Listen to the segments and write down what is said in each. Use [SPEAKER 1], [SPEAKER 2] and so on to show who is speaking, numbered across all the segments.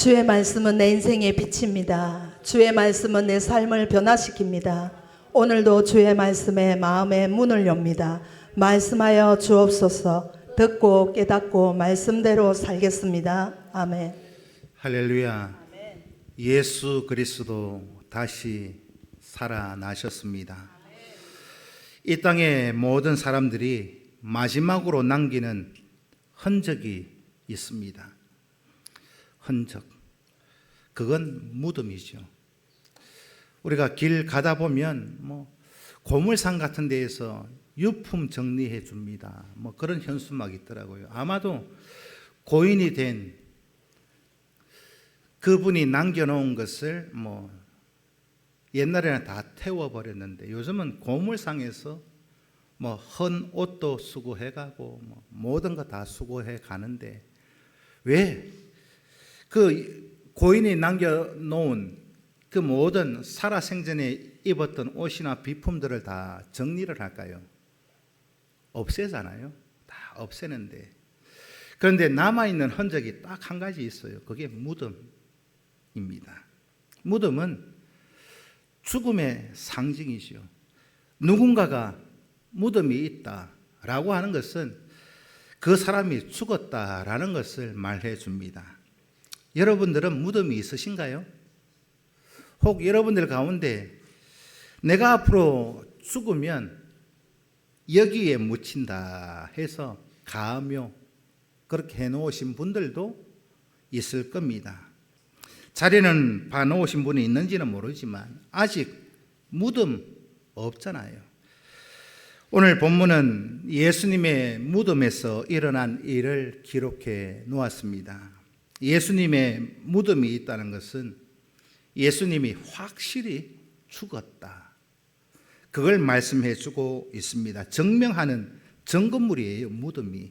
[SPEAKER 1] 주의 말씀은 내 인생의 빛입니다. 주의 말씀은 내 삶을 변화시킵니다. 오늘도 주의 말씀에 마음의 문을 엽니다. 말씀하여 주옵소서. 듣고 깨닫고 말씀대로 살겠습니다. 아멘.
[SPEAKER 2] 할렐루야. 예수 그리스도 다시 살아나셨습니다. 이 땅의 모든 사람들이 마지막으로 남기는 흔적이 있습니다. 흔적. 그건 무덤이죠. 우리가 길 가다 보면 고물상 같은 데에서 유품 정리해 줍니다. 그런 현수막이 있더라고요. 아마도 고인이 된 그분이 남겨놓은 것을 옛날에는 다 태워버렸는데 요즘은 고물상에서 헌 옷도 수거해가고 모든 거 다 수거해 가는데 왜 그 고인이 남겨놓은 그 모든 살아생전에 입었던 옷이나 비품들을 다 정리를 할까요? 없애잖아요. 다 없애는데 그런데 남아있는 흔적이 딱 한 가지 있어요. 그게 무덤입니다. 무덤은 죽음의 상징이죠. 누군가가 무덤이 있다라고 하는 것은 그 사람이 죽었다라는 것을 말해 줍니다. 여러분들은 무덤이 있으신가요? 혹 여러분들 가운데 내가 앞으로 죽으면 여기에 묻힌다 해서 가묘 그렇게 해놓으신 분들도 있을 겁니다. 자리는 봐놓으신 분이 있는지는 모르지만 아직 무덤 없잖아요. 오늘 본문은 예수님의 무덤에서 일어난 일을 기록해 놓았습니다. 예수님의 무덤이 있다는 것은 예수님이 확실히 죽었다. 그걸 말씀해 주고 있습니다. 증명하는 증거물이에요, 무덤이.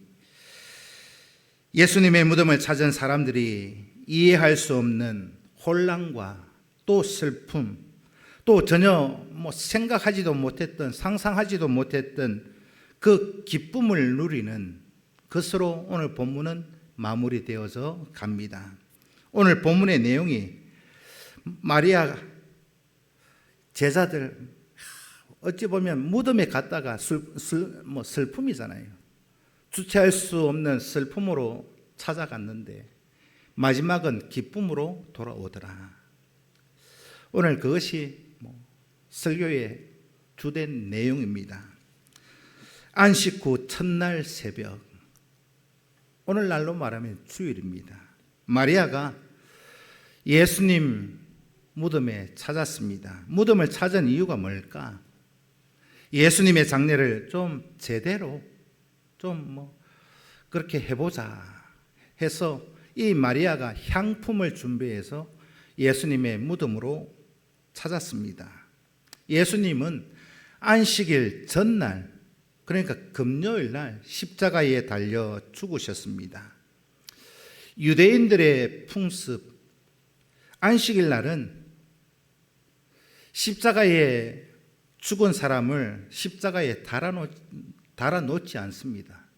[SPEAKER 2] 예수님의 무덤을 찾은 사람들이 이해할 수 없는 혼란과 또 슬픔, 또 전혀 생각하지도 못했던, 상상하지도 못했던 그 기쁨을 누리는 것으로 오늘 본문은 마무리되어서 갑니다. 오늘 본문의 내용이 마리아 제자들 어찌 보면 무덤에 갔다가 슬픔이잖아요. 주체할 수 없는 슬픔으로 찾아갔는데 마지막은 기쁨으로 돌아오더라. 오늘 그것이 설교의 주된 내용입니다. 안식 후 첫날 새벽, 오늘날로 말하면 주일입니다. 마리아가 예수님 무덤에 찾았습니다. 무덤을 찾은 이유가 뭘까? 예수님의 장례를 좀 제대로 그렇게 해보자 해서 이 마리아가 향품을 준비해서 예수님의 무덤으로 찾았습니다. 예수님은 안식일 전날, 그러니까 금요일 날 십자가에 달려 죽으셨습니다. 유대인들의 풍습, 안식일 날은 십자가에 죽은 사람을 십자가에 달아놓지 않습니다.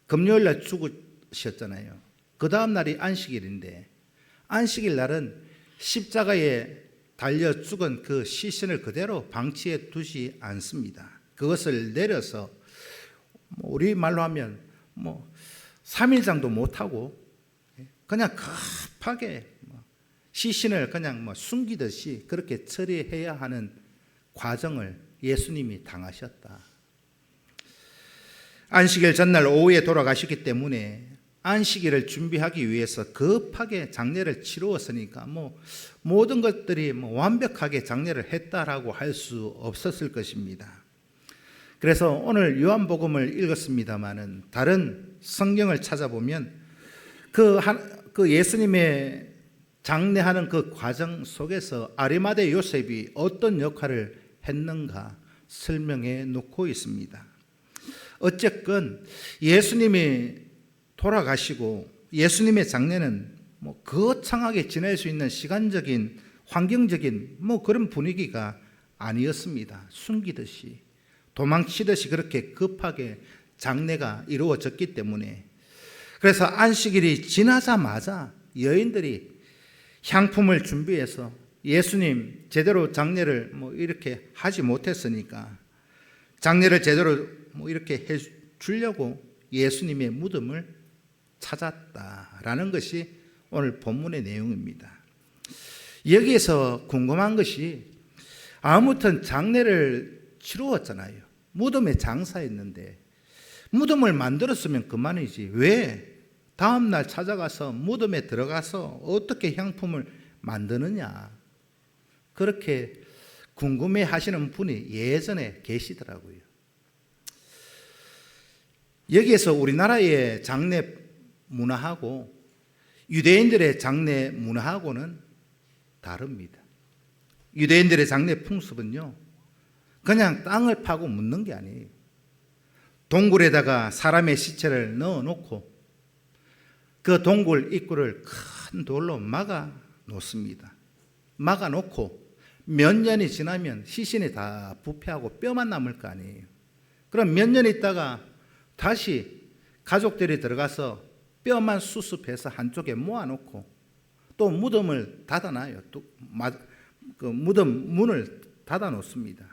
[SPEAKER 2] 금요일 날 죽으셨잖아요. 그 다음 날이 안식일인데 안식일 날은 십자가에 달려 죽은 그 시신을 그대로 방치해 두지 않습니다. 그것을 내려서 우리 말로 하면 3일장도 못하고 그냥 급하게 시신을 그냥 숨기듯이 그렇게 처리해야 하는 과정을 예수님이 당하셨다. 안식일 전날 오후에 돌아가셨기 때문에 안식일을 준비하기 위해서 급하게 장례를 치루었으니까 모든 것들이 완벽하게 장례를 했다라고 할 수 없었을 것입니다. 그래서 오늘 요한복음을 읽었습니다마는 다른 성경을 찾아보면 그 예수님의 장례하는 그 과정 속에서 아리마대 요셉이 어떤 역할을 했는가 설명해 놓고 있습니다. 어쨌건 예수님이 돌아가시고 예수님의 장례는 거창하게 지낼 수 있는 시간적인 환경적인 그런 분위기가 아니었습니다. 숨기듯이 도망치듯이 그렇게 급하게 장례가 이루어졌기 때문에, 그래서 안식일이 지나자마자 여인들이 향품을 준비해서 예수님 제대로 장례를 이렇게 하지 못했으니까 장례를 제대로 이렇게 해 주려고 예수님의 무덤을 찾았다라는 것이 오늘 본문의 내용입니다. 여기에서 궁금한 것이 아무튼 장례를 치루었잖아요. 무덤에 장사했는데 무덤을 만들었으면 그만이지 왜 다음날 찾아가서 무덤에 들어가서 어떻게 향품을 만드느냐, 그렇게 궁금해 하시는 분이 예전에 계시더라고요. 여기에서 우리나라의 장례 문화하고 유대인들의 장례 문화하고는 다릅니다. 유대인들의 장례 풍습은요, 그냥 땅을 파고 묻는 게 아니에요. 동굴에다가 사람의 시체를 넣어놓고 그 동굴 입구를 큰 돌로 막아 놓습니다. 막아 놓고 몇 년이 지나면 시신이 다 부패하고 뼈만 남을 거 아니에요. 그럼 몇 년 있다가 다시 가족들이 들어가서 뼈만 수습해서 한쪽에 모아놓고 또 무덤을 닫아놔요. 또 그 무덤 문을 닫아 놓습니다.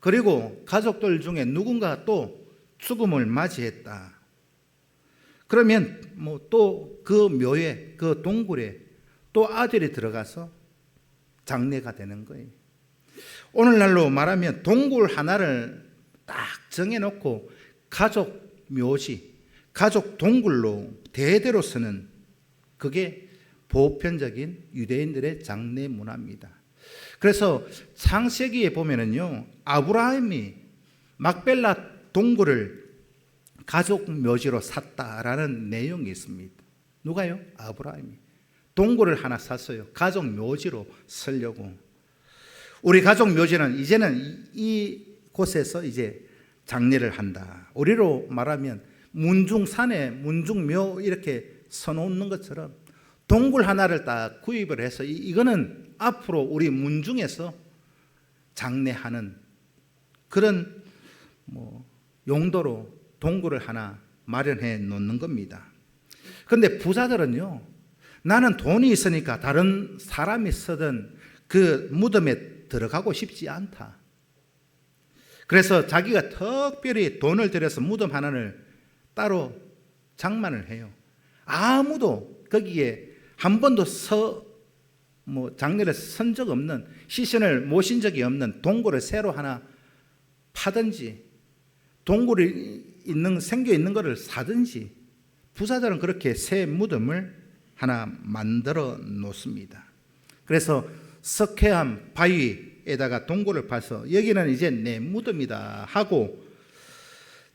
[SPEAKER 2] 그리고 가족들 중에 누군가 또 죽음을 맞이했다. 그러면 또 그 묘에, 그 동굴에 또 아들이 들어가서 장례가 되는 거예요. 오늘날로 말하면 동굴 하나를 딱 정해놓고 가족 묘지, 가족 동굴로 대대로 쓰는, 그게 보편적인 유대인들의 장례 문화입니다. 그래서 창세기에 보면은요, 아브라함이 막벨라 동굴을 가족 묘지로 샀다라는 내용이 있습니다. 누가요? 아브라함이 동굴을 하나 샀어요. 가족 묘지로 쓰려고. 우리 가족 묘지는 이제는 이 곳에서 이제 장례를 한다. 우리로 말하면 문중산에 문중묘 이렇게 서놓는 것처럼 동굴 하나를 딱 구입을 해서 이거는 앞으로 우리 문중에서 장례하는 그런 용도로 동굴을 하나 마련해 놓는 겁니다. 그런데 부자들은요, 나는 돈이 있으니까 다른 사람이 쓰던 그 무덤에 들어가고 싶지 않다. 그래서 자기가 특별히 돈을 들여서 무덤 하나를 따로 장만을 해요. 아무도 거기에 한 번도 장례를 선 적 없는, 시신을 모신 적이 없는 동굴을 새로 하나 파든지 동굴이 생겨 있는 것을 사든지, 부자들은 그렇게 새 무덤을 하나 만들어 놓습니다. 그래서 석회암 바위에다가 동굴을 파서 여기는 이제 내 무덤이다 하고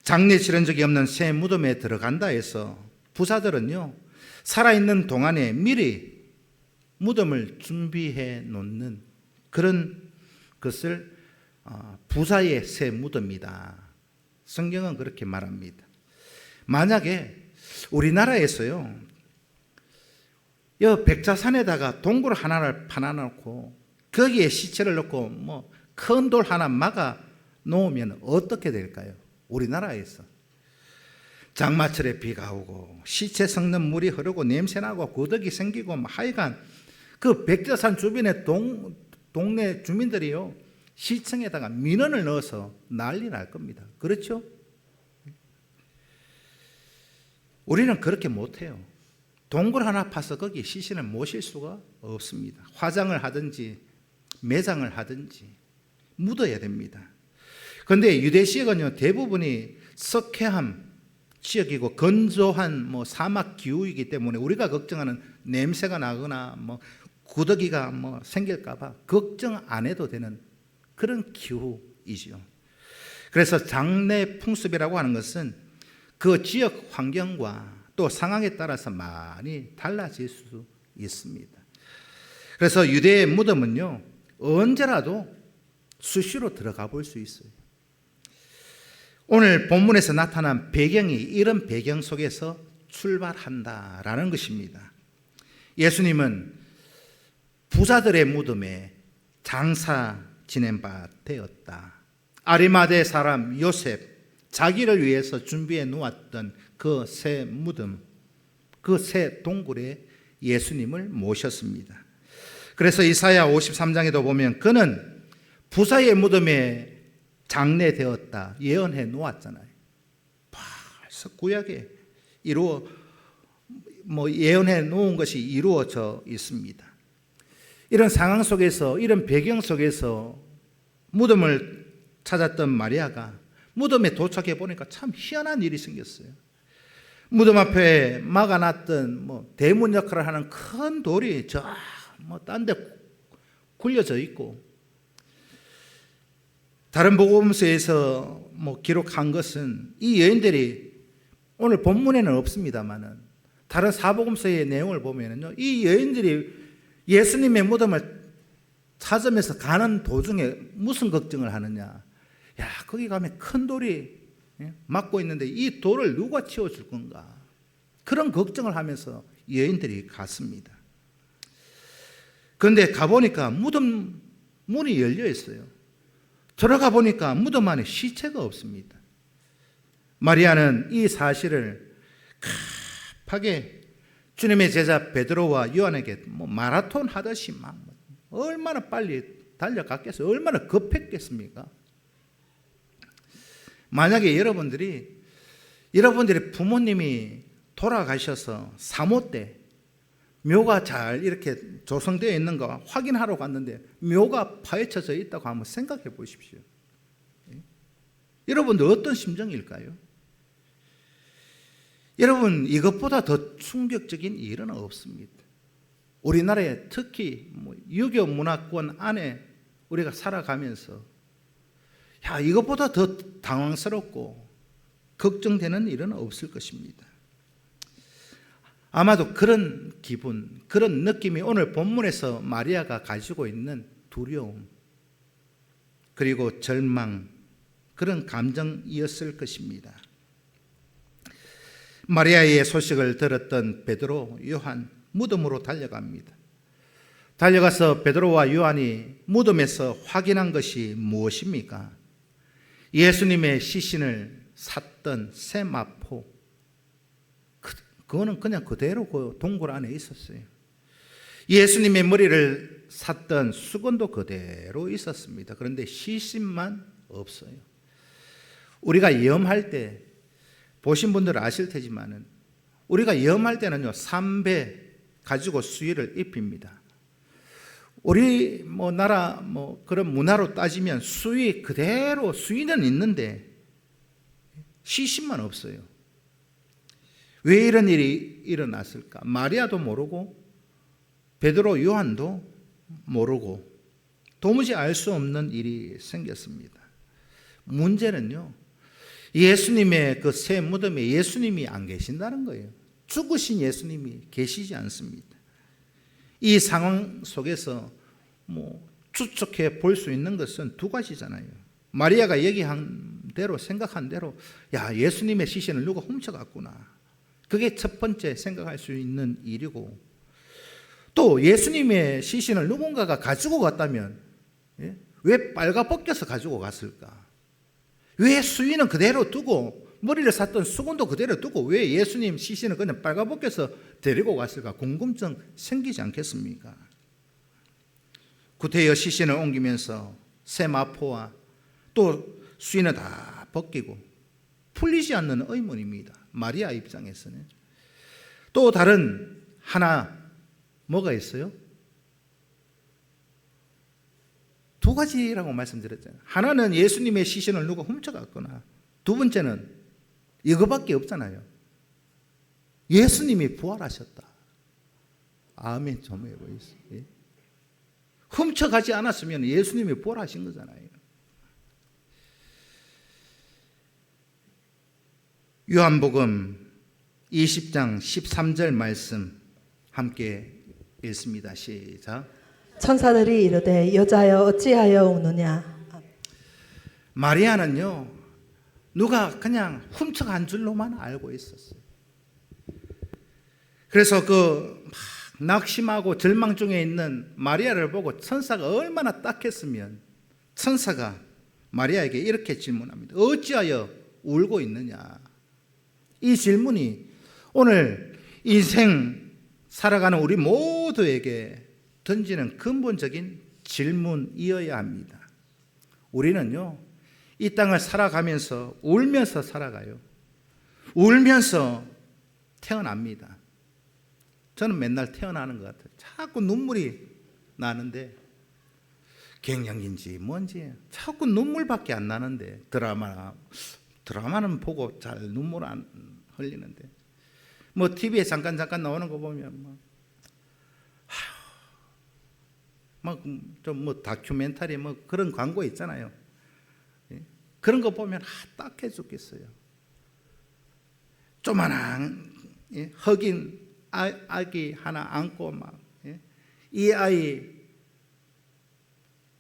[SPEAKER 2] 장례 치른 적이 없는 새 무덤에 들어간다 해서 부자들은요, 살아있는 동안에 미리 무덤을 준비해 놓는 그런 것을 부자의 새 무덤이다. 성경은 그렇게 말합니다. 만약에 우리나라에서요, 이 백자산에다가 동굴 하나를 파놔놓고 거기에 시체를 넣고 큰 돌 하나 막아 놓으면 어떻게 될까요? 우리나라에서 장마철에 비가 오고 시체 썩는 물이 흐르고 냄새나고 고덕이 생기고 하여간 그 백자산 주변의 동네 주민들이요, 시청에다가 민원을 넣어서 난리 날 겁니다. 그렇죠? 우리는 그렇게 못해요. 동굴 하나 파서 거기 시신을 모실 수가 없습니다. 화장을 하든지 매장을 하든지 묻어야 됩니다. 그런데 유대 지역은요, 대부분이 석회암 지역이고 건조한 사막 기후이기 때문에 우리가 걱정하는 냄새가 나거나 구더기가 생길까봐 걱정 안 해도 되는 그런 기후이죠. 그래서 장례 풍습이라고 하는 것은 그 지역 환경과 또 상황에 따라서 많이 달라질 수 있습니다. 그래서 유대의 무덤은요, 언제라도 수시로 들어가 볼 수 있어요. 오늘 본문에서 나타난 배경이 이런 배경 속에서 출발한다라는 것입니다. 예수님은 부자들의 무덤에 장사 지낸 바 되었다. 아리마대 사람 요셉, 자기를 위해서 준비해 놓았던 그 새 무덤, 그 새 동굴에 예수님을 모셨습니다. 그래서 이사야 53장에도 보면 그는 부사의 무덤에 장례되었다 예언해 놓았잖아요. 벌써 구약에 예언해 놓은 것이 이루어져 있습니다. 이런 상황 속에서, 이런 배경 속에서 무덤을 찾았던 마리아가 무덤에 도착해 보니까 참 희한한 일이 생겼어요. 무덤 앞에 막아놨던 대문 역할을 하는 큰 돌이 딴 데 굴려져 있고, 다른 복음서에서 기록한 것은 이 여인들이 오늘 본문에는 없습니다만은 다른 사복음서의 내용을 보면은요, 이 여인들이 예수님의 무덤을 찾으면서 가는 도중에 무슨 걱정을 하느냐? 야, 거기 가면 큰 돌이 막고 있는데 이 돌을 누가 치워줄 건가? 그런 걱정을 하면서 여인들이 갔습니다. 그런데 가보니까 무덤 문이 열려 있어요. 들어가 보니까 무덤 안에 시체가 없습니다. 마리아는 이 사실을 급하게 주님의 제자 베드로와 요한에게 마라톤 하듯이 막 얼마나 빨리 달려갔겠어요? 얼마나 급했겠습니까? 만약에 여러분들이 부모님이 돌아가셔서 사모 때 묘가 잘 이렇게 조성되어 있는 거 확인하러 갔는데 묘가 파헤쳐져 있다고 한번 생각해 보십시오. 여러분들 어떤 심정일까요? 여러분, 이것보다 더 충격적인 일은 없습니다. 우리나라에 특히 유교 문화권 안에 우리가 살아가면서 이것보다 더 당황스럽고 걱정되는 일은 없을 것입니다. 아마도 그런 기분, 그런 느낌이 오늘 본문에서 마리아가 가지고 있는 두려움, 그리고 절망, 그런 감정이었을 것입니다. 마리아의 소식을 들었던 베드로, 요한 무덤으로 달려갑니다. 달려가서 베드로와 요한이 무덤에서 확인한 것이 무엇입니까? 예수님의 시신을 샀던 새 마포, 그거는 그냥 그대로 그 동굴 안에 있었어요. 예수님의 머리를 샀던 수건도 그대로 있었습니다. 그런데 시신만 없어요. 우리가 염할 때 보신 분들은 아실 테지만은 우리가 염할 때는요, 삼배 가지고 수의를 입힙니다. 우리 나라 그런 문화로 따지면 수의 그대로 수의는 있는데 시신만 없어요. 왜 이런 일이 일어났을까? 마리아도 모르고 베드로, 요한도 모르고 도무지 알 수 없는 일이 생겼습니다. 문제는요, 예수님의 그 새 무덤에 예수님이 안 계신다는 거예요. 죽으신 예수님이 계시지 않습니다. 이 상황 속에서 추측해 볼 수 있는 것은 두 가지잖아요. 마리아가 얘기한 대로, 생각한 대로, 예수님의 시신을 누가 훔쳐갔구나. 그게 첫 번째 생각할 수 있는 일이고, 또 예수님의 시신을 누군가가 가지고 갔다면 왜 빨가벗겨서 가지고 갔을까? 왜 수의는 그대로 두고 머리를 샀던 수건도 그대로 두고 왜 예수님 시신을 그냥 빨가벗겨서 데리고 갔을까? 궁금증 생기지 않겠습니까? 구태여 시신을 옮기면서 새 마포와 또 수의는 다 벗기고 풀리지 않는 의문입니다. 마리아 입장에서는. 또 다른 하나 뭐가 있어요? 두 가지라고 말씀드렸잖아요. 하나는 예수님의 시신을 누가 훔쳐갔거나, 두 번째는 이거밖에 없잖아요. 예수님이 부활하셨다. 아멘 좀 해보겠습니다. 예? 훔쳐가지 않았으면 예수님이 부활하신 거잖아요. 요한복음 20장 13절 말씀 함께 읽습니다. 시작.
[SPEAKER 1] 천사들이 이르되 여자여 어찌하여 우느냐.
[SPEAKER 2] 마리아는요, 누가 그냥 훔쳐간 줄로만 알고 있었어요. 그래서 막 낙심하고 절망 중에 있는 마리아를 보고 천사가 얼마나 딱했으면 천사가 마리아에게 이렇게 질문합니다. 어찌하여 울고 있느냐. 이 질문이 오늘 인생 살아가는 우리 모두에게 던지는 근본적인 질문이어야 합니다. 우리는요, 이 땅을 살아가면서 울면서 살아가요. 울면서 태어납니다. 저는 맨날 태어나는 것 같아요. 자꾸 눈물이 나는데, 갱년기인지 뭔지 자꾸 눈물밖에 안 나는데, 드라마는 보고 잘 눈물 안 흘리는데, 뭐 TV에 잠깐 나오는 거 보면 좀 뭐 다큐멘터리 뭐 그런 광고 있잖아요. 그런 거 보면 딱해 죽겠어요. 조만한 흑인 아기 하나 안고 이 아이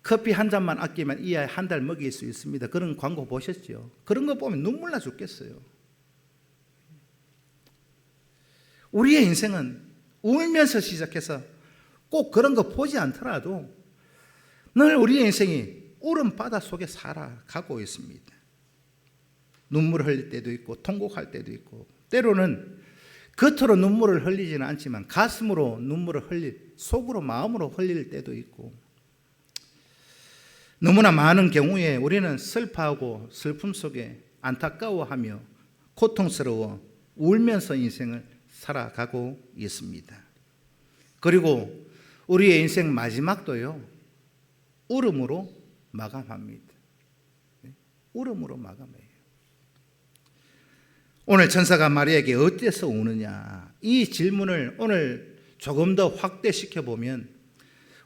[SPEAKER 2] 커피 한 잔만 아끼면 이 아이 한 달 먹일 수 있습니다. 그런 광고 보셨죠? 그런 거 보면 눈물 나 죽겠어요. 우리의 인생은 울면서 시작해서 꼭 그런 거 보지 않더라도 늘 우리의 인생이 울음바다 속에 살아가고 있습니다. 눈물을 흘릴 때도 있고 통곡할 때도 있고, 때로는 겉으로 눈물을 흘리지는 않지만 가슴으로 눈물을 속으로 마음으로 흘릴 때도 있고, 너무나 많은 경우에 우리는 슬퍼하고 슬픔 속에 안타까워하며 고통스러워 울면서 인생을 살아가고 있습니다. 그리고 우리의 인생 마지막도요, 울음으로 마감합니다. 울음으로 마감해요. 오늘 천사가 마리아에게 어째서 우느냐, 이 질문을 오늘 조금 더 확대시켜 보면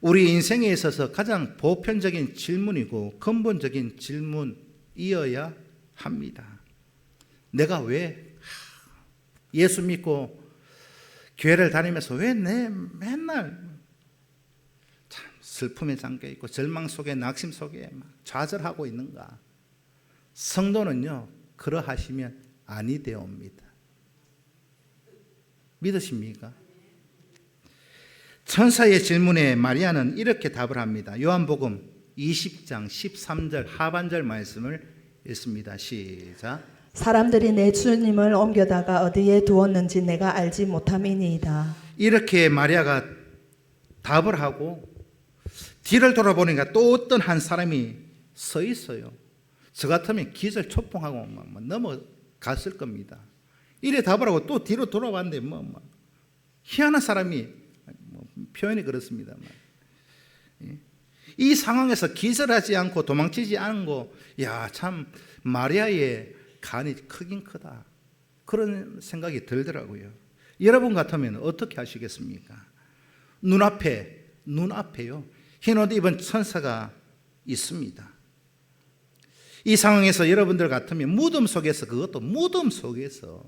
[SPEAKER 2] 우리 인생에 있어서 가장 보편적인 질문이고 근본적인 질문이어야 합니다. 내가 왜 예수 믿고 교회를 다니면서 왜 내 맨날 참 슬픔에 잠겨 있고 절망 속에 낙심 속에 막 좌절하고 있는가? 성도는요, 그러하시면 아니 되옵니다. 믿으십니까? 천사의 질문에 마리아는 이렇게 답을 합니다. 요한복음 20장 13절 하반절 말씀을 읽습니다. 시작.
[SPEAKER 1] 사람들이 내 주님을 옮겨다가 어디에 두었는지 내가 알지 못함이니이다.
[SPEAKER 2] 이렇게 마리아가 답을 하고 뒤를 돌아보니까 또 어떤 한 사람이 서 있어요. 저 같으면 기절초풍하고 막 넘어갔을 겁니다. 이래 답을 하고 또 뒤로 돌아봤는데 희한한 사람이, 표현이 그렇습니다만, 이 상황에서 기절하지 않고 도망치지 않고, 야, 참 마리아의 간이 크긴 크다, 그런 생각이 들더라고요. 여러분 같으면 어떻게 하시겠습니까? 눈앞에요, 흰옷 입은 천사가 있습니다. 이 상황에서 여러분들 같으면 무덤 속에서, 그것도 무덤 속에서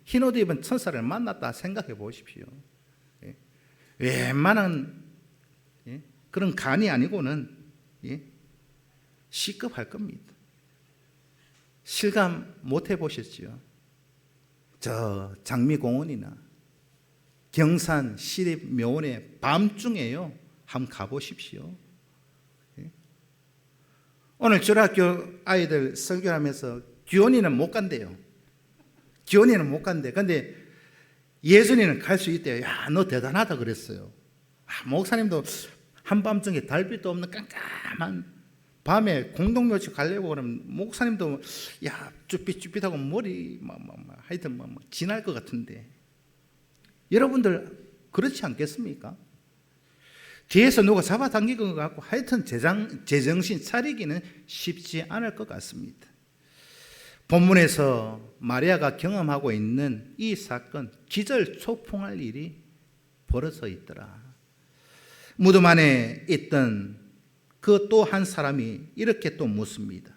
[SPEAKER 2] 흰옷 입은 천사를 만났다 생각해 보십시오. 웬만한 그런 간이 아니고는 시급할 겁니다. 실감 못 해보셨지요? 저 장미공원이나 경산 시립묘원에 밤중에요, 한번 가보십시오. 오늘 주일학교 아이들 설교하면서 기원이는 못 간대요. 기원이는 못 간대. 근데 예준이는 갈 수 있대요. 야, 너 대단하다 그랬어요. 목사님도 한밤중에 달빛도 없는 깜깜한 밤에 공동묘지 가려고 그러면 목사님도 야, 쭈삣쭈삣하고 머리 하여튼 지날 것 같은데, 여러분들 그렇지 않겠습니까? 뒤에서 누가 잡아당기는 것 같고 하여튼 제정신 차리기는 쉽지 않을 것 같습니다. 본문에서 마리아가 경험하고 있는 이 사건, 기절초풍할 일이 벌어져 있더라. 무덤 안에 있던 그 또 한 사람이 이렇게 또 묻습니다.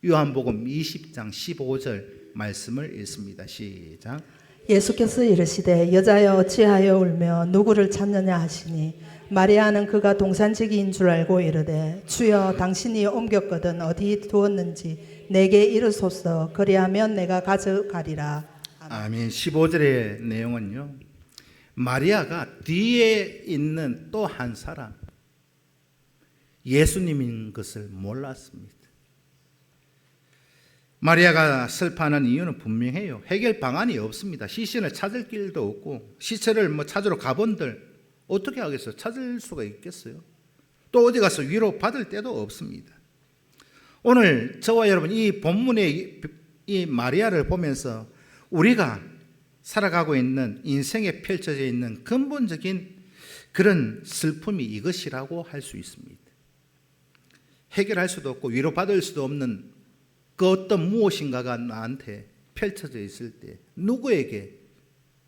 [SPEAKER 2] 요한복음 20장 15절 말씀을 읽습니다. 시작.
[SPEAKER 1] 예수께서 이르시되 여자여 어찌하여 울며 누구를 찾느냐 하시니 마리아는 그가 동산지기인 줄 알고 이르되 주여 당신이 옮겼거든 어디 두었는지 내게 이르소서 그리하면 내가 가져가리라.
[SPEAKER 2] 아멘. 15절의 내용은요, 마리아가 뒤에 있는 또 한 사람, 예수님인 것을 몰랐습니다. 마리아가 슬퍼하는 이유는 분명해요. 해결 방안이 없습니다. 시신을 찾을 길도 없고 시체를 찾으러 가본들 어떻게 하겠어요? 찾을 수가 있겠어요? 또 어디 가서 위로 받을 때도 없습니다. 오늘 저와 여러분 이 본문의 이 마리아를 보면서 우리가 살아가고 있는 인생에 펼쳐져 있는 근본적인 그런 슬픔이 이것이라고 할 수 있습니다. 해결할 수도 없고 위로받을 수도 없는 그 어떤 무엇인가가 나한테 펼쳐져 있을 때 누구에게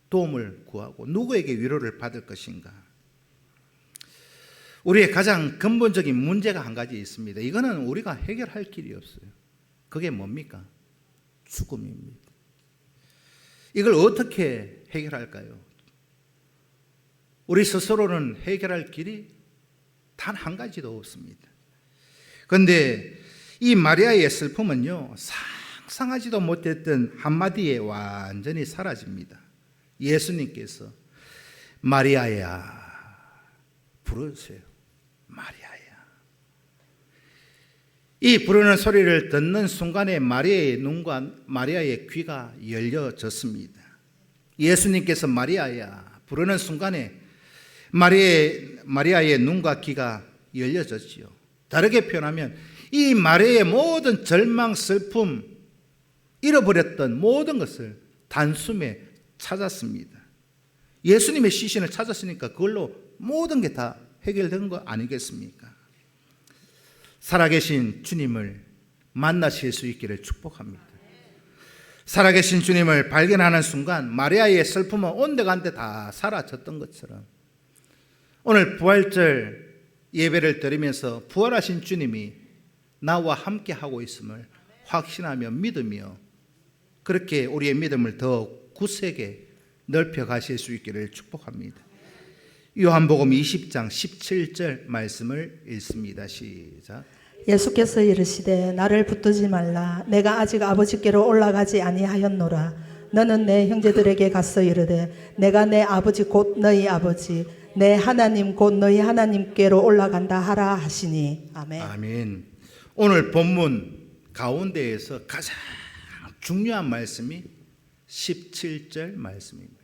[SPEAKER 2] 도움을 구하고 누구에게 위로를 받을 것인가? 우리의 가장 근본적인 문제가 한 가지 있습니다. 이거는 우리가 해결할 길이 없어요. 그게 뭡니까? 죽음입니다. 이걸 어떻게 해결할까요? 우리 스스로는 해결할 길이 단 한 가지도 없습니다. 그런데 이 마리아의 슬픔은요, 상상하지도 못했던 한마디에 완전히 사라집니다. 예수님께서 마리아야 부르세요. 마리아야. 이 부르는 소리를 듣는 순간에 마리아의 눈과 마리아의 귀가 열려졌습니다. 예수님께서 마리아야 부르는 순간에 마리아의 눈과 귀가 열려졌지요. 다르게 표현하면 이 마리아의 모든 절망, 슬픔, 잃어버렸던 모든 것을 단숨에 찾았습니다. 예수님의 시신을 찾았으니까 그걸로 모든 게 다 해결된 거 아니겠습니까? 살아계신 주님을 만나실 수 있기를 축복합니다. 살아계신 주님을 발견하는 순간 마리아의 슬픔은 온데간데 다 사라졌던 것처럼 오늘 부활절 예배를 드리면서 부활하신 주님이 나와 함께 하고 있음을 확신하며 믿으며 그렇게 우리의 믿음을 더 굳세게 넓혀 가실 수 있기를 축복합니다. 요한복음 20장 17절 말씀을 읽습니다. 시작.
[SPEAKER 1] 예수께서 이르시되 나를 붙들지 말라. 내가 아직 아버지께로 올라가지 아니하였노라. 너는 내 형제들에게 가서 이르되 내가 내 아버지 곧 너희 아버지 내 하나님 곧 너희 하나님께로 올라간다 하라 하시니. 아멘.
[SPEAKER 2] 아멘. 오늘 본문 가운데에서 가장 중요한 말씀이 17절 말씀입니다.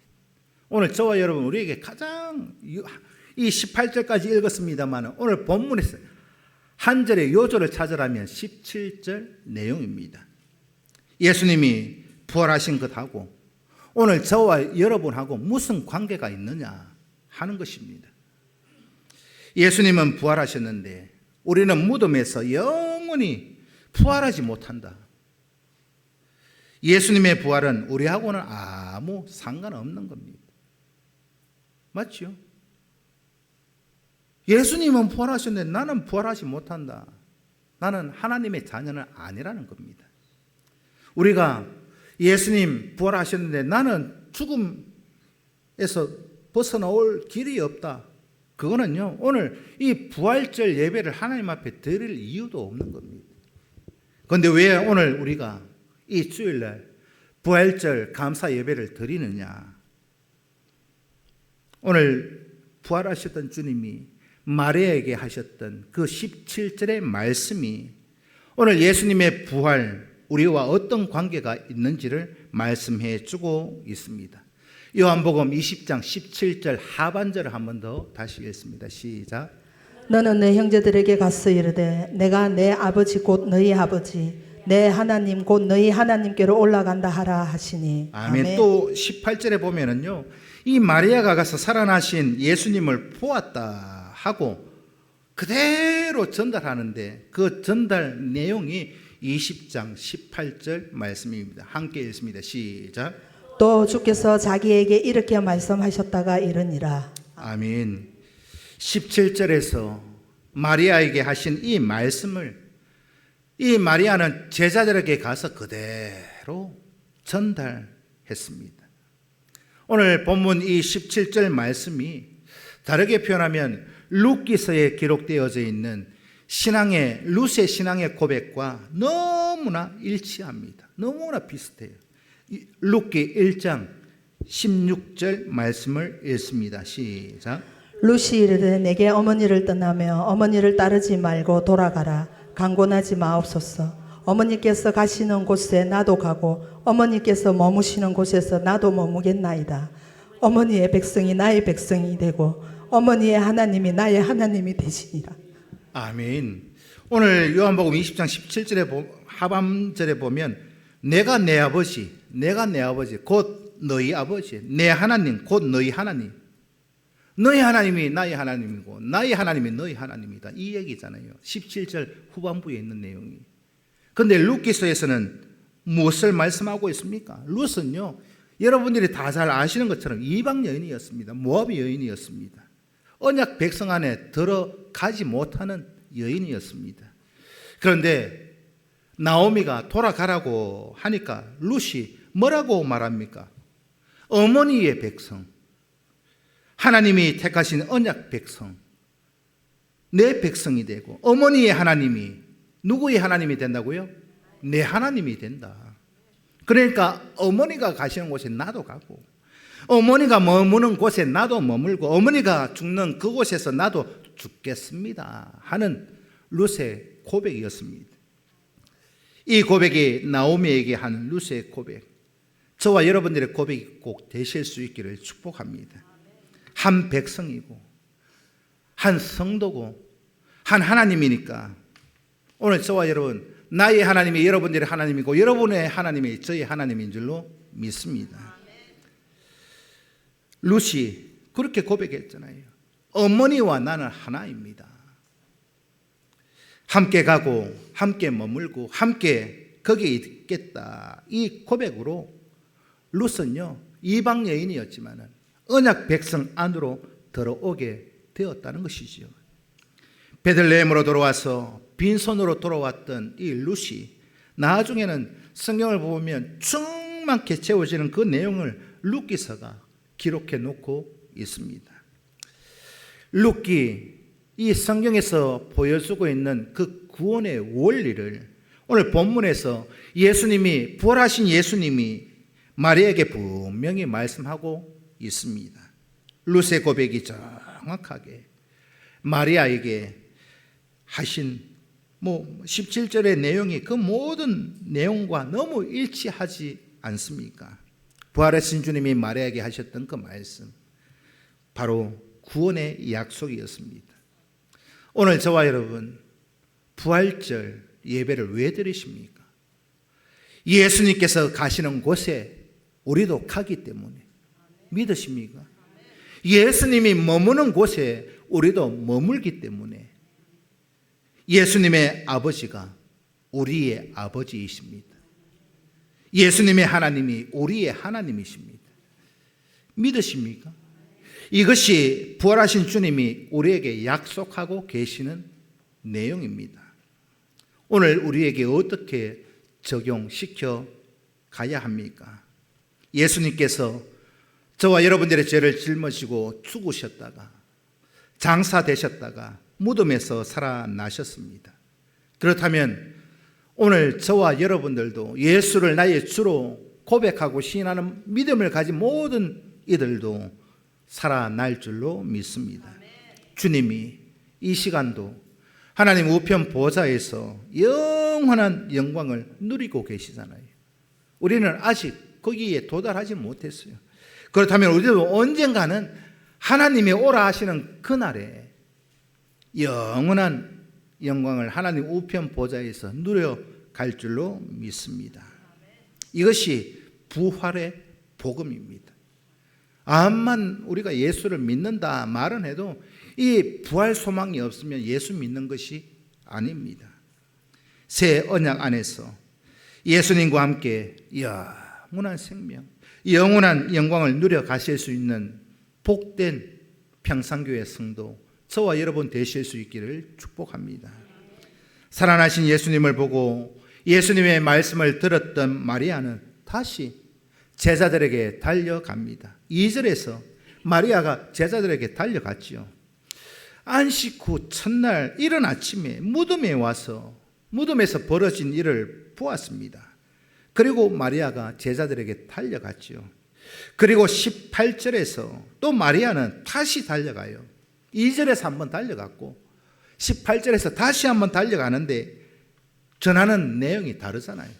[SPEAKER 2] 오늘 저와 여러분 우리에게 가장 이 18절까지 읽었습니다만 오늘 본문에서 한 절의 요절을 찾으라면 17절 내용입니다. 예수님이 부활하신 것하고 오늘 저와 여러분하고 무슨 관계가 있느냐 하는 것입니다. 예수님은 부활하셨는데 우리는 무덤에서 영원히 부활하지 못한다. 예수님의 부활은 우리하고는 아무 상관없는 겁니다. 맞죠? 예수님은 부활하셨는데 나는 부활하지 못한다. 나는 하나님의 자녀는 아니라는 겁니다. 우리가 예수님 부활하셨는데 나는 죽음에서 벗어나올 길이 없다. 그거는요, 오늘 이 부활절 예배를 하나님 앞에 드릴 이유도 없는 겁니다. 그런데 왜 오늘 우리가 이 주일날 부활절 감사 예배를 드리느냐? 오늘 부활하셨던 주님이 마리아에게 하셨던 그 17절의 말씀이 오늘 예수님의 부활, 우리와 어떤 관계가 있는지를 말씀해 주고 있습니다. 요한복음 20장 17절 하반절을 한 번 더 다시 읽습니다. 시작.
[SPEAKER 1] 너는 내 형제들에게 가서 이르되 내가 내 아버지 곧 너희 아버지 내 하나님 곧 너희 하나님께로 올라간다 하라 하시니.
[SPEAKER 2] 아멘. 또 18절에 보면은요, 이 마리아가 가서 살아나신 예수님을 보았다 하고 그대로 전달하는데 그 전달 내용이 20장 18절 말씀입니다. 함께 읽습니다. 시작.
[SPEAKER 1] 또 주께서 자기에게 이렇게 말씀하셨다가 이르니라.
[SPEAKER 2] 아멘. 17절에서 마리아에게 하신 이 말씀을 이 마리아는 제자들에게 가서 그대로 전달했습니다. 오늘 본문 이 17절 말씀이 다르게 표현하면 룻기서에 기록되어져 있는 룻의 신앙의 고백과 너무나 일치합니다. 너무나 비슷해요. 룻기 1장 16절 말씀을 읽습니다. 시작.
[SPEAKER 1] 룻이 이르되 내게 어머니를 떠나며 어머니를 따르지 말고 돌아가라. 강권하지 마옵소서. 어머니께서 가시는 곳에 나도 가고 어머니께서 머무시는 곳에서 나도 머무겠나이다. 어머니의 백성이 나의 백성이 되고 어머니의 하나님이 나의 하나님이 되시니라.
[SPEAKER 2] 아멘. 오늘 요한복음 20장 17절에 하반절에 보면 내가 내 아버지 곧 너희 아버지, 내 하나님 곧 너희 하나님, 너희 하나님이 나의 하나님이고 나의 하나님이 너희 하나님이다, 이 얘기잖아요. 17절 후반부에 있는 내용이. 그런데 룻기서에서는 무엇을 말씀하고 있습니까? 룻은요, 여러분들이 다 잘 아시는 것처럼 이방 여인이었습니다. 모압 여인이었습니다. 언약 백성 안에 들어가지 못하는 여인이었습니다. 그런데 나오미가 돌아가라고 하니까 룻이 뭐라고 말합니까? 어머니의 백성, 하나님이 택하신 언약 백성, 내 백성이 되고, 어머니의 하나님이 누구의 하나님이 된다고요? 내 하나님이 된다. 그러니까 어머니가 가시는 곳에 나도 가고, 어머니가 머무는 곳에 나도 머물고, 어머니가 죽는 그곳에서 나도 죽겠습니다 하는 룻의 고백이었습니다. 이 고백이 나오미에게 한 룻의 고백, 저와 여러분들의 고백이 꼭 되실 수 있기를 축복합니다. 한 백성이고 한 성도고 한 하나님이니까 오늘 저와 여러분, 나의 하나님이 여러분들의 하나님이고 여러분의 하나님이 저의 하나님인 줄로 믿습니다. 룻이 그렇게 고백했잖아요. 어머니와 나는 하나입니다. 함께 가고 함께 머물고 함께 거기에 있겠다, 이 고백으로 룻은요, 이방 여인이었지만 언약 백성 안으로 들어오게 되었다는 것이지요. 베들레헴으로 돌아와서 빈손으로 돌아왔던 이 룻이 나중에는 성경을 보면 충만케 채워지는 그 내용을 룻기서가 기록해 놓고 있습니다. 룻기, 이 성경에서 보여주고 있는 그 구원의 원리를 오늘 본문에서 예수님이, 부활하신 예수님이 마리아에게 분명히 말씀하고 있습니다. 룻의 고백이 정확하게 마리아에게 하신 17절의 내용이 그 모든 내용과 너무 일치하지 않습니까? 부활하신 주님이 마리아에게 하셨던 그 말씀, 바로 구원의 약속이었습니다. 오늘 저와 여러분, 부활절 예배를 왜 드리십니까? 예수님께서 가시는 곳에 우리도 가기 때문에. 믿으십니까? 예수님이 머무는 곳에 우리도 머물기 때문에. 예수님의 아버지가 우리의 아버지이십니다. 예수님의 하나님이 우리의 하나님이십니다. 믿으십니까? 이것이 부활하신 주님이 우리에게 약속하고 계시는 내용입니다. 오늘 우리에게 어떻게 적용시켜 가야 합니까? 예수님께서 저와 여러분들의 죄를 짊어지고 죽으셨다가 장사되셨다가 무덤에서 살아나셨습니다. 그렇다면 오늘 저와 여러분들도 예수를 나의 주로 고백하고 시인하는 믿음을 가진 모든 이들도 살아날 줄로 믿습니다. 주님이 이 시간도 하나님 우편 보좌에서 영원한 영광을 누리고 계시잖아요. 우리는 아직 거기에 도달하지 못했어요. 그렇다면 우리도 언젠가는 하나님이 오라 하시는 그날에 영원한 영광을 하나님 우편 보좌에서 누려갈 줄로 믿습니다. 이것이 부활의 복음입니다. 암만 우리가 예수를 믿는다 말은 해도 이 부활 소망이 없으면 예수 믿는 것이 아닙니다. 새 언약 안에서 예수님과 함께 영원한 생명, 영원한 영광을 누려 가실 수 있는 복된 평산교회 성도, 저와 여러분 되실 수 있기를 축복합니다. 살아나신 예수님을 보고 예수님의 말씀을 들었던 마리아는 다시 제자들에게 달려갑니다. 2절에서 마리아가 제자들에게 달려갔지요. 안식 후 첫날 이른 아침에 무덤에 와서 무덤에서 벌어진 일을 보았습니다. 그리고 마리아가 제자들에게 달려갔지요. 그리고 18절에서 또 마리아는 다시 달려가요. 2절에서 한번 달려갔고 18절에서 다시 한번 달려가는데 전하는 내용이 다르잖아요.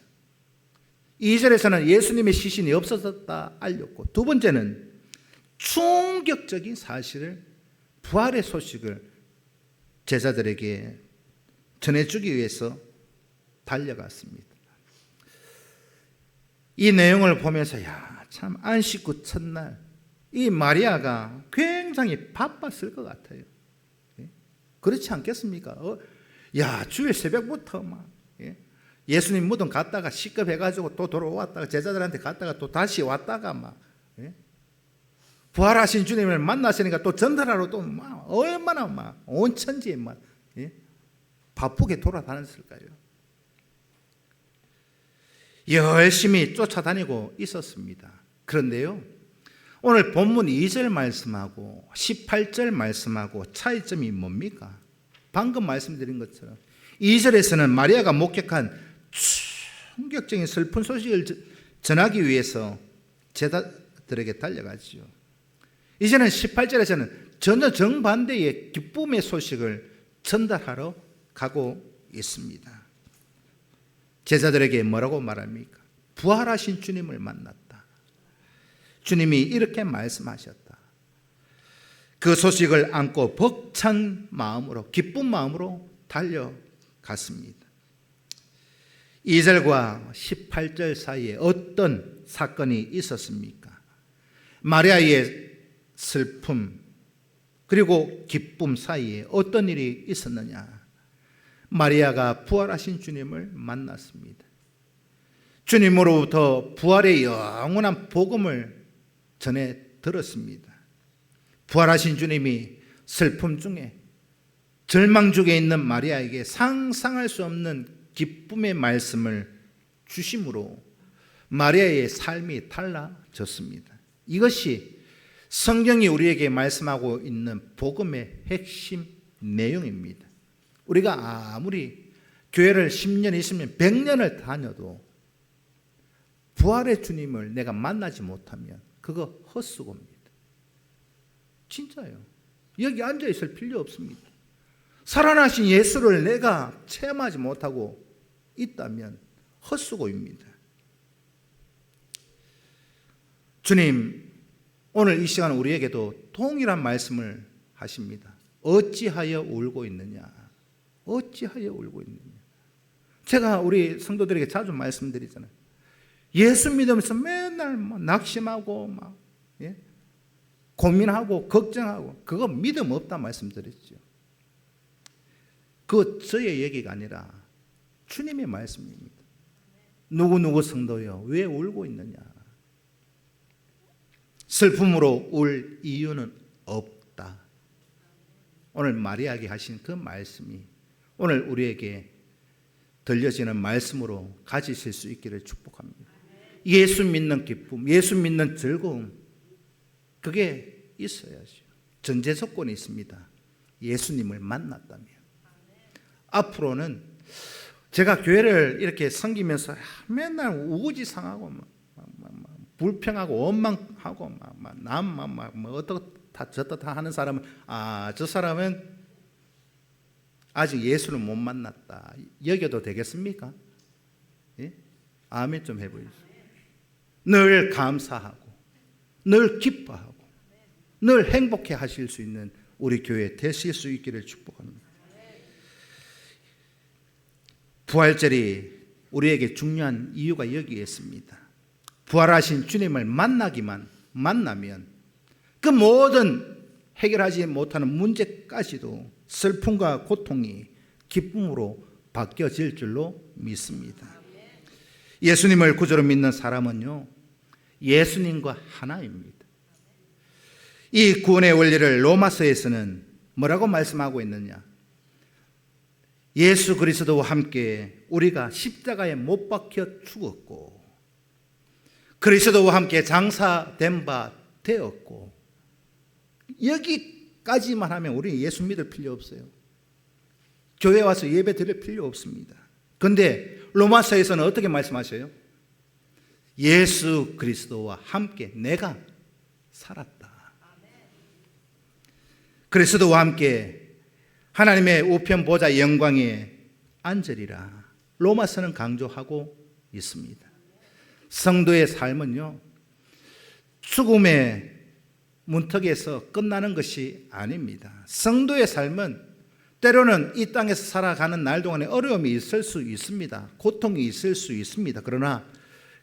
[SPEAKER 2] 2절에서는 예수님의 시신이 없어졌다 알렸고, 두 번째는 충격적인 사실을 부활의 소식을 제자들에게 전해주기 위해서 달려갔습니다. 이 내용을 보면서 참 안식 후 첫날 이 마리아가 굉장히 바빴을 것 같아요. 그렇지 않겠습니까? 주일 새벽부터 막 예수님 무덤 갔다가 식겁해가지고 또 돌아왔다가 제자들한테 갔다가 또 다시 왔다가 막 부활하신 주님을 만났으니까 또 전달하러 또 막 얼마나 막 온 천지에 막 바쁘게 돌아다녔을까요? 열심히 쫓아다니고 있었습니다. 그런데요, 오늘 본문 2절 말씀하고 18절 말씀하고 차이점이 뭡니까? 방금 말씀드린 것처럼 2절에서는 마리아가 목격한 충격적인 슬픈 소식을 전하기 위해서 제자들에게 달려가지요. 이제는 18절에서는 전혀 정반대의 기쁨의 소식을 전달하러 가고 있습니다. 제자들에게 뭐라고 말합니까? 부활하신 주님을 만났다. 주님이 이렇게 말씀하셨다. 그 소식을 안고 벅찬 마음으로, 기쁜 마음으로 달려갔습니다. 2절과 18절 사이에 어떤 사건이 있었습니까? 마리아의 슬픔 그리고 기쁨 사이에 어떤 일이 있었느냐? 마리아가 부활하신 주님을 만났습니다. 주님으로부터 부활의 영원한 복음을 전해 들었습니다. 부활하신 주님이 슬픔 중에, 절망 중에 있는 마리아에게 상상할 수 없는 기쁨의 말씀을 주심으로 마리아의 삶이 달라졌습니다. 이것이 성경이 우리에게 말씀하고 있는 복음의 핵심 내용입니다. 우리가 아무리 교회를 10년, 20년, 100년을 다녀도 부활의 주님을 내가 만나지 못하면 그거 헛수고입니다. 진짜요. 여기 앉아 있을 필요 없습니다. 살아나신 예수를 내가 체험하지 못하고 있다면 헛수고입니다. 주님, 오늘 이 시간 우리에게도 동일한 말씀을 하십니다. 어찌하여 울고 있느냐? 어찌하여 울고 있느냐? 제가 우리 성도들에게 자주 말씀드리잖아요. 예수 믿으면서 맨날 낙심하고 막 고민하고 걱정하고 그거 믿음 없다 말씀드렸죠. 그거 저의 얘기가 아니라 주님의 말씀입니다. 누구누구 성도여 왜 울고 있느냐? 슬픔으로 울 이유는 없다. 오늘 마리아에게 하신 그 말씀이 오늘 우리에게 들려지는 말씀으로 가지실 수 있기를 축복합니다. 예수 믿는 기쁨, 예수 믿는 즐거움, 그게 있어야죠. 전제 조건이 있습니다. 예수님을 만났다면. 앞으로는 제가 교회를 이렇게 섬기면서 맨날 우거지상하고 불평하고 원망하고 남 어떻다 저떻다 하는 사람은 저 사람은 아직 예수를 못 만났다 여겨도 되겠습니까? 예? 아멘 좀 해보십시오. 늘 감사하고 늘 기뻐하고 늘 행복해 하실 수 있는 우리 교회 되실 수 있기를 축복합니다. 부활절이 우리에게 중요한 이유가 여기에 있습니다. 부활하신 주님을 만나면 그 모든 해결하지 못하는 문제까지도 슬픔과 고통이 기쁨으로 바뀌어질 줄로 믿습니다. 예수님을 구주로 믿는 사람은요, 예수님과 하나입니다. 이 구원의 원리를 로마서에서는 뭐라고 말씀하고 있느냐? 예수 그리스도와 함께 우리가 십자가에 못 박혀 죽었고 그리스도와 함께 장사된 바 되었고, 여기까지만 하면 우리는 예수 믿을 필요 없어요. 교회 와서 예배 드릴 필요 없습니다. 그런데 로마서에서는 어떻게 말씀하셔요? 예수 그리스도와 함께 내가 살았다. 그리스도와 함께 하나님의 우편 보좌 영광에 앉으리라. 로마서는 강조하고 있습니다. 성도의 삶은요, 죽음의 문턱에서 끝나는 것이 아닙니다. 성도의 삶은 때로는 이 땅에서 살아가는 날 동안에 어려움이 있을 수 있습니다. 고통이 있을 수 있습니다. 그러나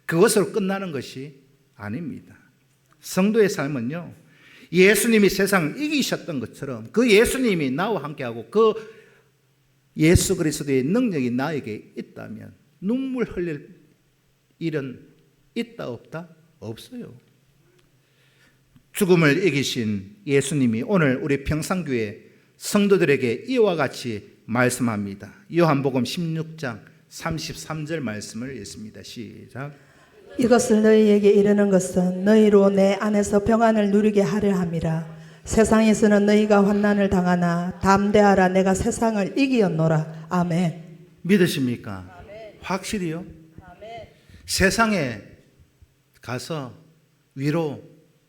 [SPEAKER 2] 그것으로 끝나는 것이 아닙니다. 성도의 삶은요, 예수님이 세상을 이기셨던 것처럼 그 예수님이 나와 함께하고 그 예수 그리스도의 능력이 나에게 있다면 눈물 흘릴 일은 있다 없다? 없어요. 죽음을 이기신 예수님이 오늘 우리 평산교회 성도들에게 이와 같이 말씀합니다. 요한복음 16장 33절 말씀을 읽습니다. 시작.
[SPEAKER 1] 이것을 너희에게 이르는 것은 너희로 내 안에서 평안을 누리게 하려 함이라. 세상에서는 너희가 환난을 당하나 담대하라, 내가 세상을 이기었노라. 아멘.
[SPEAKER 2] 믿으십니까? 아멘. 확실히요? 아멘. 세상에 가서 위로,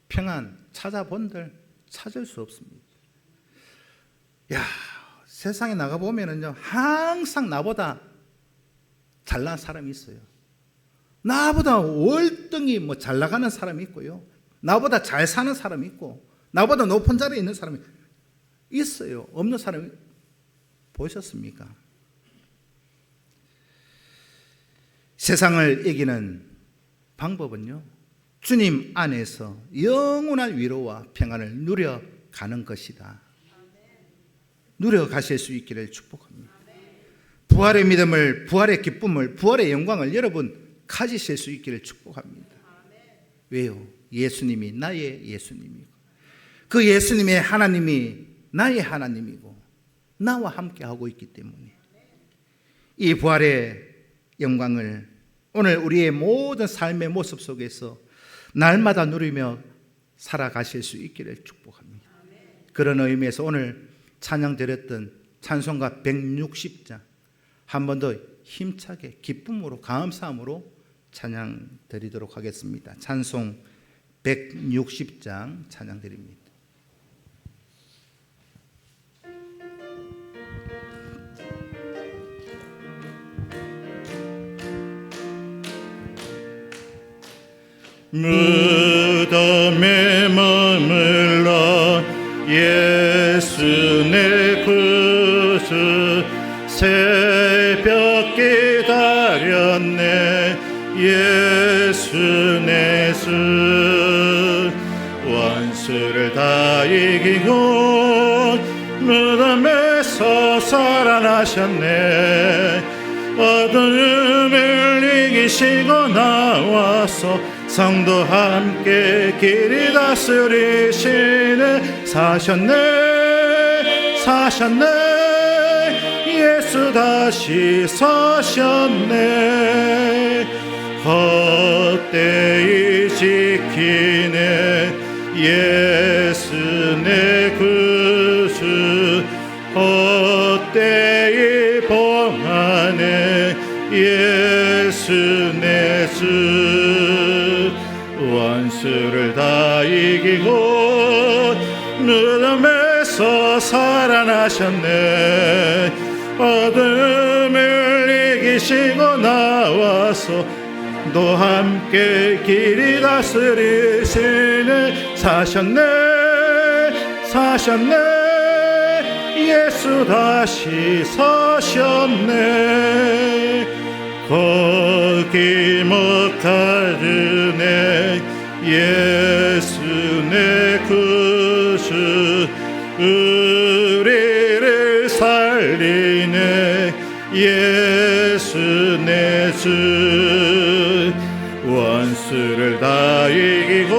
[SPEAKER 2] 평안 찾아본들 찾을 수 없습니다. 야, 세상에 나가보면은요, 항상 나보다 잘난 사람이 있어요. 나보다 월등히 잘 나가는 사람이 있고요. 나보다 잘 사는 사람이 있고, 나보다 높은 자리에 있는 사람이 있어요. 없는 사람이 보셨습니까? 세상을 이기는 방법은요, 주님 안에서 영원한 위로와 평안을 누려가는 것이다. 누려가실 수 있기를 축복합니다. 부활의 믿음을, 부활의 기쁨을, 부활의 영광을 여러분 가지실 수 있기를 축복합니다. 왜요? 예수님이 나의 예수님이고 그 예수님의 하나님이 나의 하나님이고 나와 함께하고 있기 때문에 이 부활의 영광을 오늘 우리의 모든 삶의 모습 속에서 날마다 누리며 살아가실 수 있기를 축복합니다. 그런 의미에서 오늘 찬양 드렸던 찬송가 160장 한 번 더 힘차게 기쁨으로 감사함으로 찬양 드리도록 하겠습니다. 찬송 160장 찬양 드립니다.
[SPEAKER 3] 무덤에 머물러 예수 내 구주 새벽 기다렸네 예수 내 주 원수를 다 이기고 무덤에서 살아나셨네 어둠을 이기시고 나와서 성도 함께 길이 다스리시네 사셨네 사셨네 예수 다시 사셨네 헛되이 지키네 예수 내 구주 헛되이 봉하네 예수 내 주 원수를 다 이기고 무덤에서 살아나셨네 어둠을 이기시고 나와서 너 함께 길이 다스리시네 사셨네 사셨네 예수 다시 사셨네 거기 못 가르네 예수 내 구주 우리를 살리네 예수 내 주 원수를 다 이기고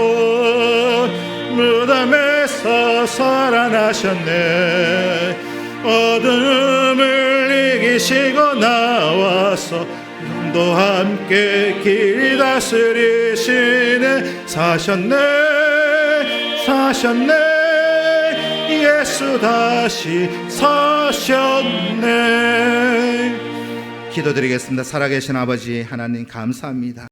[SPEAKER 3] 무덤에서 살아나셨네 어둠을 이기시고 나와서 너 함께 길이 다스리시네 사셨네 사셨네 예수 다시 사셨네
[SPEAKER 2] 기도드리겠습니다. 살아계신 아버지 하나님 감사합니다.